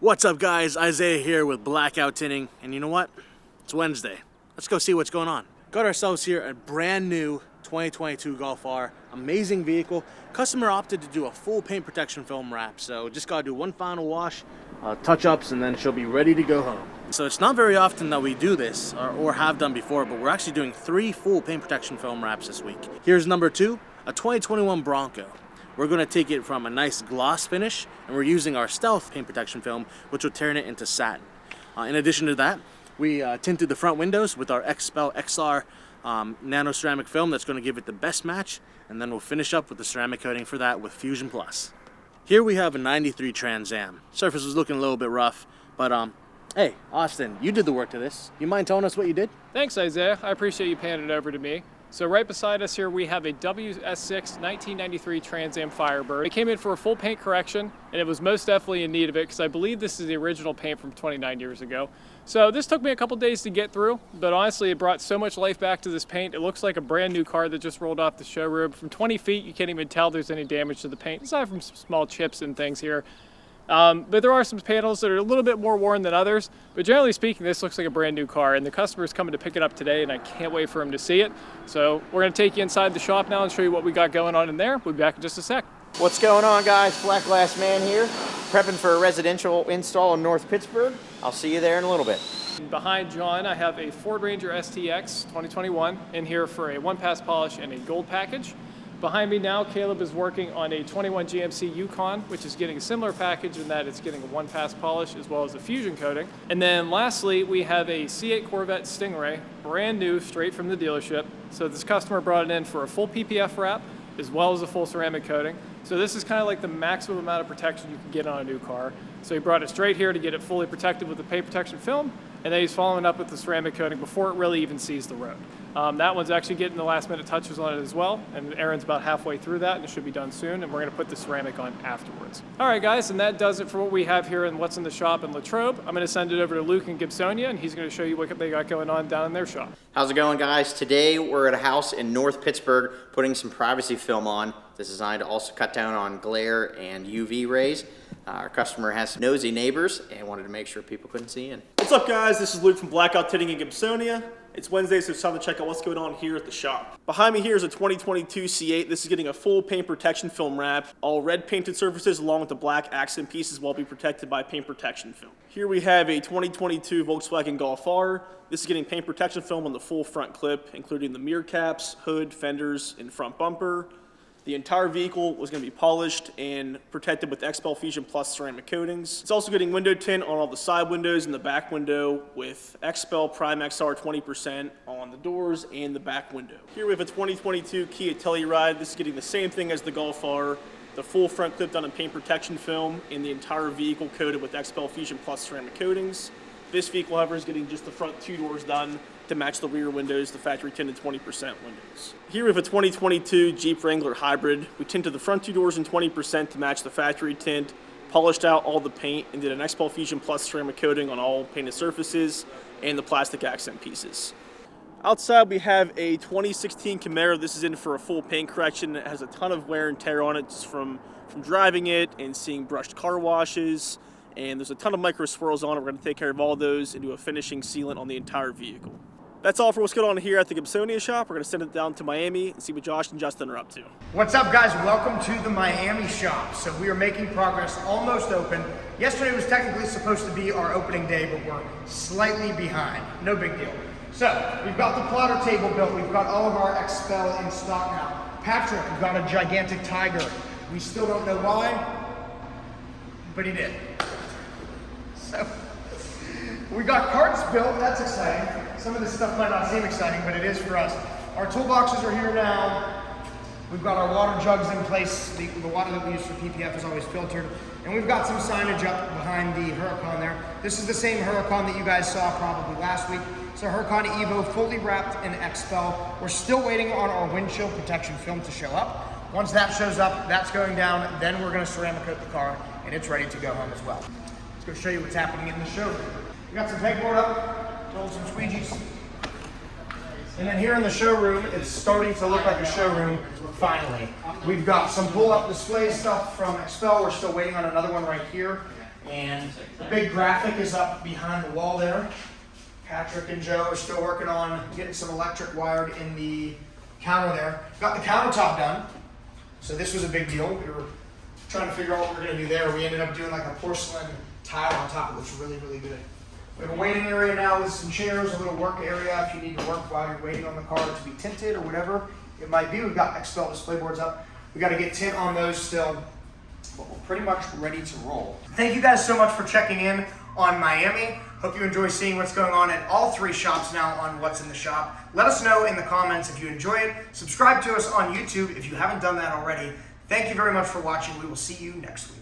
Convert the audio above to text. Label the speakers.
Speaker 1: What's up guys, Isaiah here with Blackout Tinting, and you know what? It's Wednesday. Let's go see what's going on. Got ourselves here a brand new 2022 Golf R. Amazing vehicle. Customer opted to do a full paint protection film wrap, so just gotta do one final wash, touch-ups, and then she'll be ready to go home. So it's not very often that we do this, or have done before, but we're actually doing 3 full paint protection film wraps this week. Here's number 2, a 2021 Bronco. We're going to take it from a nice gloss finish, and we're using our Stealth paint protection film, which will turn it into satin. In addition to that, we tinted the front windows with our XPEL XR nano ceramic film that's going to give it the best match, and then we'll finish up with the ceramic coating for that with Fusion Plus. Here we have a 93 Trans Am. Surface was looking a little bit rough, but hey, Austin, you did the work to this. You mind telling us what you did?
Speaker 2: Thanks, Isaiah. I appreciate you panning it over to me. So right beside us here, we have a WS6 1993 Trans Am Firebird. It came in for a full paint correction, and it was most definitely in need of it because I believe this is the original paint from 29 years ago. So this took me a couple days to get through, but honestly, it brought so much life back to this paint. It looks like a brand new car that just rolled off the showroom. From 20 feet, you can't even tell there's any damage to the paint, aside from some small chips and things here. But there are some panels that are a little bit more worn than others, but generally speaking, this looks like a brand new car, and the customer is coming to pick it up today, and I can't wait for him to see it. So we're going to take you inside the shop now and show you what we got going on in there. We'll be back in just a sec.
Speaker 3: What's going on, guys? Flat Glass Man here, prepping for a residential install in North Pittsburgh. I'll see you there in a little bit.
Speaker 2: Behind John, I have a Ford Ranger STX 2021 in here for a one-pass polish and a gold package. Behind me now, Caleb is working on a 21 GMC Yukon, which is getting a similar package in that it's getting a one-pass polish as well as a fusion coating. And then lastly, we have a C8 Corvette Stingray, brand new, straight from the dealership. So this customer brought it in for a full PPF wrap, as well as a full ceramic coating. So this is kind of like the maximum amount of protection you can get on a new car. So he brought it straight here to get it fully protected with the paint protection film, and then he's following up with the ceramic coating before it really even sees the road. That one's actually getting the last minute touches on it as well, and Aaron's about halfway through that, and it should be done soon, and we're gonna put the ceramic on afterwards. All right, guys, and that does it for what we have here in what's in the shop in Latrobe. I'm gonna send it over to Luke in Gibsonia, and he's gonna show you what they got going on down in their shop.
Speaker 3: How's it going, guys? Today we're at a house in North Pittsburgh putting some privacy film on. This is designed to also cut down on glare and UV rays. Our customer has some nosy neighbors and wanted to make sure people couldn't see in.
Speaker 4: What's up, guys? This is Luke from Blackout Tinting in Gibsonia. It's Wednesday, so it's time to check out what's going on here at the shop. Behind me here is a 2022 C8. This is getting a full paint protection film wrap. All red painted surfaces along with the black accent pieces will be protected by paint protection film. Here we have a 2022 Volkswagen Golf R. This is getting paint protection film on the full front clip, including the mirror caps, hood, fenders, and front bumper. The entire vehicle was going to be polished and protected with XPEL Fusion Plus ceramic coatings. It's also getting window tint on all the side windows and the back window with XPEL Prime XR 20% on the doors and the back window. Here we have a 2022 Kia Telluride. This is getting the same thing as the Golf R. The full front clip done in paint protection film and the entire vehicle coated with XPEL Fusion Plus ceramic coatings. This vehicle, however, is getting just the front 2 doors done to match the rear windows, the factory tinted 20% windows. Here we have a 2022 Jeep Wrangler Hybrid. We tinted the front 2 doors in 20% to match the factory tint, polished out all the paint, and did an XPEL Fusion Plus ceramic coating on all painted surfaces and the plastic accent pieces. Outside we have a 2016 Camaro. This is in for a full paint correction. It has a ton of wear and tear on it just from driving it and seeing brushed car washes. And there's a ton of micro swirls on it. We're going to take care of all those and do a finishing sealant on the entire vehicle. That's all for what's going on here at the Gibsonia shop. We're going to send it down to Miami and see what Josh and Justin are up to.
Speaker 5: What's up, guys? Welcome to the Miami shop. So we are making progress, almost open. Yesterday was technically supposed to be our opening day, but we're slightly behind. No big deal. So we've got the plotter table built. We've got all of our XPEL in stock now. Patrick got a gigantic tiger. We still don't know why, but he did. So we got carts built. That's exciting. Some of this stuff might not seem exciting, but it is for us. Our toolboxes are here now. We've got our water jugs in place. The water that we use for PPF is always filtered. And we've got some signage up behind the Huracan there. This is the same Huracan that you guys saw probably last week. So Huracan Evo fully wrapped in XPEL. We're still waiting on our windshield protection film to show up. Once that shows up, that's going down. Then we're gonna ceramic coat the car and it's ready to go home as well. Let's go show you what's happening in the showroom. We got some pegboard up, told some squeegees. And then here in the showroom, it's starting to look like a showroom, finally. We've got some pull-up display stuff from XPEL. We're still waiting on another one right here. And the big graphic is up behind the wall there. Patrick and Joe are still working on getting some electric wired in the counter there. Got the countertop done. So this was a big deal. We were trying to figure out what we were going to do there. We ended up doing like a porcelain tile on top. It looks really, really good. We have a waiting area now with some chairs, a little work area if you need to work while you're waiting on the car to be tinted or whatever it might be. We've got XPEL display boards up. We got to get tint on those still, but we're pretty much ready to roll. Thank you guys so much for checking in on Miami. Hope you enjoy seeing what's going on at all 3 shops now on What's in the Shop. Let us know in the comments if you enjoy it. Subscribe to us on YouTube if you haven't done that already. Thank you very much for watching. We will see you next week.